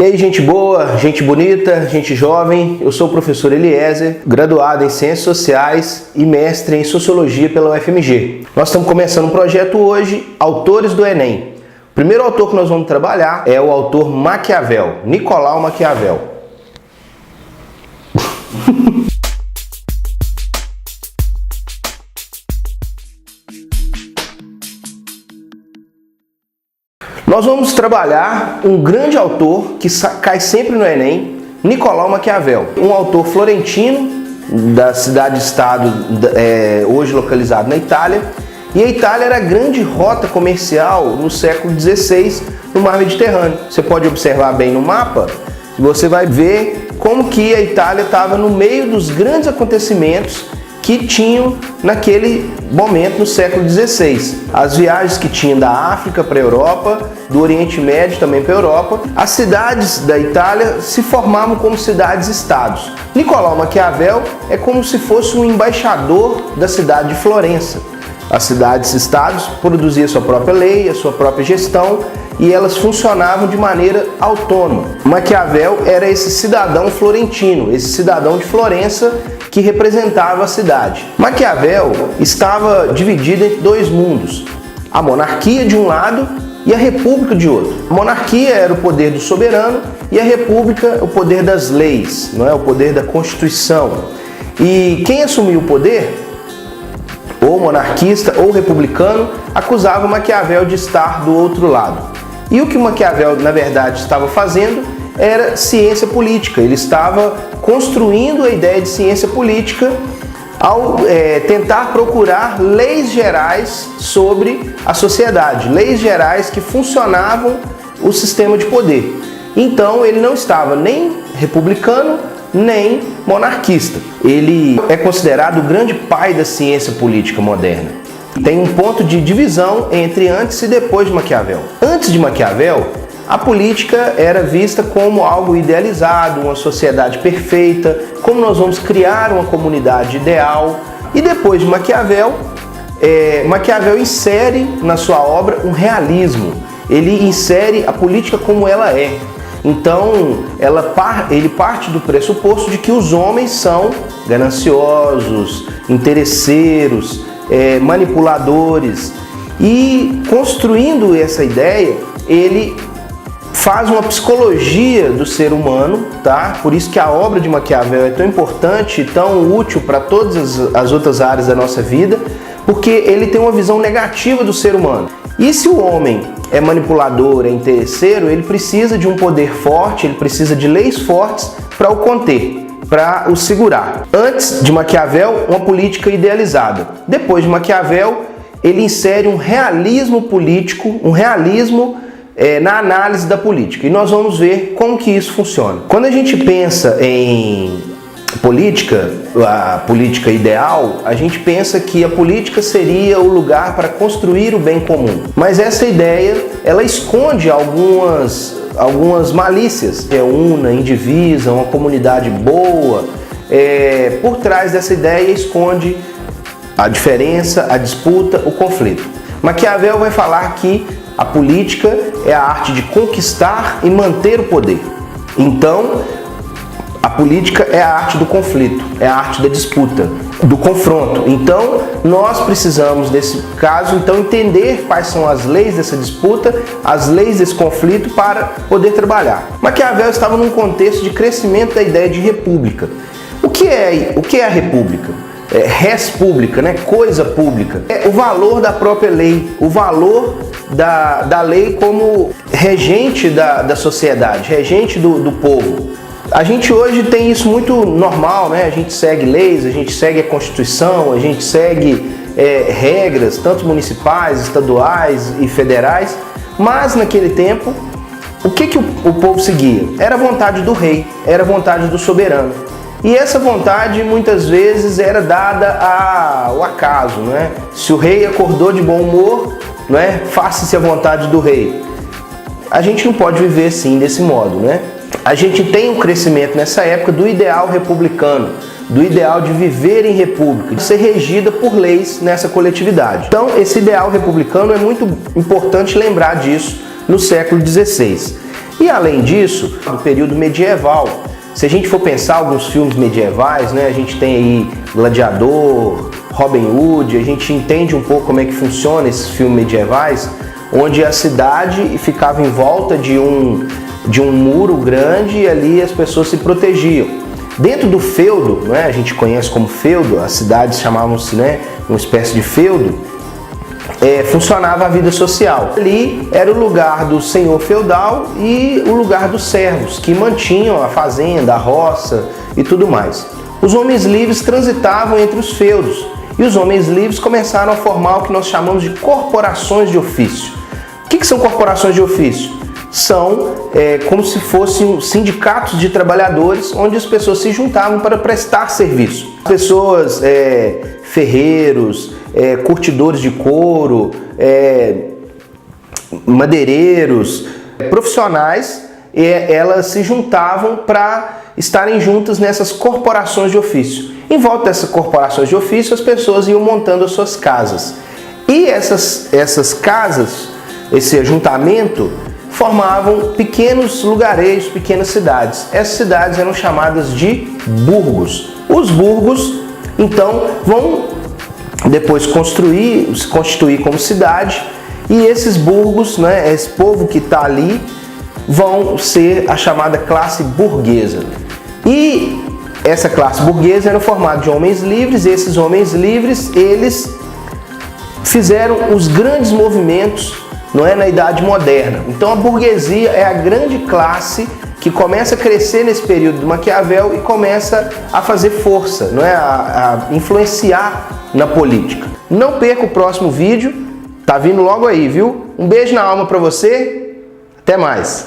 E aí, gente boa, gente bonita, gente jovem, eu sou o professor Eliezer, graduado em Ciências Sociais e mestre em Sociologia pela UFMG. Nós estamos começando um projeto hoje, Autores do Enem. O primeiro autor que nós vamos trabalhar é o autor Maquiavel, Nicolau Maquiavel. Nós vamos trabalhar um grande autor que cai sempre no Enem, Nicolau Maquiavel, um autor florentino da cidade-estado, hoje localizado na Itália. E a Itália era a grande rota comercial no século XVI no mar Mediterrâneo. Você pode observar bem no mapa, você vai ver como que a Itália estava no meio dos grandes acontecimentos que tinham naquele momento no século XVI. As viagens que tinham da África para a Europa, do Oriente Médio também para a Europa. As cidades da Itália se formavam como cidades-estados. Nicolau Maquiavel é como se fosse um embaixador da cidade de Florença. As cidades-estados produziam sua própria lei, a sua própria gestão, e elas funcionavam de maneira autônoma. Maquiavel era esse cidadão florentino, esse cidadão de Florença que representava a cidade. Maquiavel estava dividido entre dois mundos, a monarquia de um lado e a república de outro. A monarquia era o poder do soberano e a república o poder das leis, não é? O poder da Constituição. E quem assumiu o poder, ou monarquista ou republicano, acusava Maquiavel de estar do outro lado. E o que Maquiavel, na verdade, estava fazendo era ciência política. Ele estava construindo a ideia de ciência política ao tentar procurar leis gerais sobre a sociedade, leis gerais que funcionavam o sistema de poder. Então ele não estava nem republicano, nem monarquista. Ele é considerado o grande pai da ciência política moderna. Tem um ponto de divisão entre antes e depois de Maquiavel. Antes de Maquiavel, a política era vista como algo idealizado, uma sociedade perfeita, como nós vamos criar uma comunidade ideal. E depois de Maquiavel, Maquiavel insere na sua obra um realismo. Ele insere a política como ela é. Então, ele parte do pressuposto de que os homens são gananciosos, interesseiros, manipuladores. E construindo essa ideia, ele faz uma psicologia do ser humano, tá? Por isso que a obra de Maquiavel é tão importante e tão útil para todas as outras áreas da nossa vida, porque ele tem uma visão negativa do ser humano. E se o homem é manipulador, é interesseiro, ele precisa de um poder forte, ele precisa de leis fortes para o conter, para o segurar. Antes de Maquiavel, uma política idealizada. Depois de Maquiavel, ele insere um realismo político, um realismo na análise da política. E nós vamos ver como que isso funciona. Quando a gente pensa em política, a política ideal, a gente pensa que a política seria o lugar para construir o bem comum. Mas essa ideia, ela esconde algumas malícias. Una, indivisa, uma comunidade boa. Por trás dessa ideia esconde a diferença, a disputa, o conflito. Maquiavel vai falar que a política é a arte de conquistar e manter o poder. Então, a política é a arte do conflito, é a arte da disputa, do confronto. Então, nós precisamos, nesse caso, entender quais são as leis dessa disputa, as leis desse conflito para poder trabalhar. Maquiavel estava num contexto de crescimento da ideia de república. O que é a república? Res pública, né? Coisa pública. É o valor da própria lei, o valor da lei como regente da sociedade, regente do povo. A gente hoje tem isso muito normal, né? A gente segue leis, a gente segue a Constituição, a gente segue regras, tanto municipais, estaduais e federais, mas naquele tempo, o que o povo seguia? Era a vontade do rei, era a vontade do soberano. E essa vontade muitas vezes era dada ao acaso, né? Se o rei acordou de bom humor, né? Faça-se a vontade do rei. A gente não pode viver assim, desse modo, né? A gente tem um crescimento nessa época do ideal republicano, do ideal de viver em república, de ser regida por leis nessa coletividade. Então, esse ideal republicano é muito importante lembrar disso no século XVI. E além disso, do período medieval. Se a gente for pensar alguns filmes medievais, né, a gente tem aí Gladiador, Robin Hood, a gente entende um pouco como é que funciona esses filmes medievais, onde a cidade ficava em volta de um muro grande e ali as pessoas se protegiam. Dentro do feudo, né, a gente conhece como feudo, as cidades chamavam-se, né, uma espécie de feudo, funcionava a vida social. Ali era o lugar do senhor feudal e o lugar dos servos, que mantinham a fazenda, a roça e tudo mais. Os homens livres transitavam entre os feudos e os homens livres começaram a formar o que nós chamamos de corporações de ofício. O que são corporações de ofício? São como se fossem sindicatos de trabalhadores onde as pessoas se juntavam para prestar serviço. Pessoas, ferreiros, curtidores de couro, madeireiros, profissionais, elas se juntavam para estarem juntas nessas corporações de ofício. Em volta dessas corporações de ofício, as pessoas iam montando as suas casas. E essas casas, esse ajuntamento, formavam pequenos lugarejos, pequenas cidades. Essas cidades eram chamadas de burgos. Os burgos, então, vão depois se constituir como cidade, e esses burgos, né, esse povo que está ali, vão ser a chamada classe burguesa. E essa classe burguesa era formada de homens livres, e esses homens livres, eles fizeram os grandes movimentos, não é, na Idade Moderna. Então a burguesia é a grande classe que começa a crescer nesse período do Maquiavel e começa a fazer força, não é, a influenciar na política. Não perca o próximo vídeo, tá vindo logo aí, viu? Um beijo na alma para você, até mais!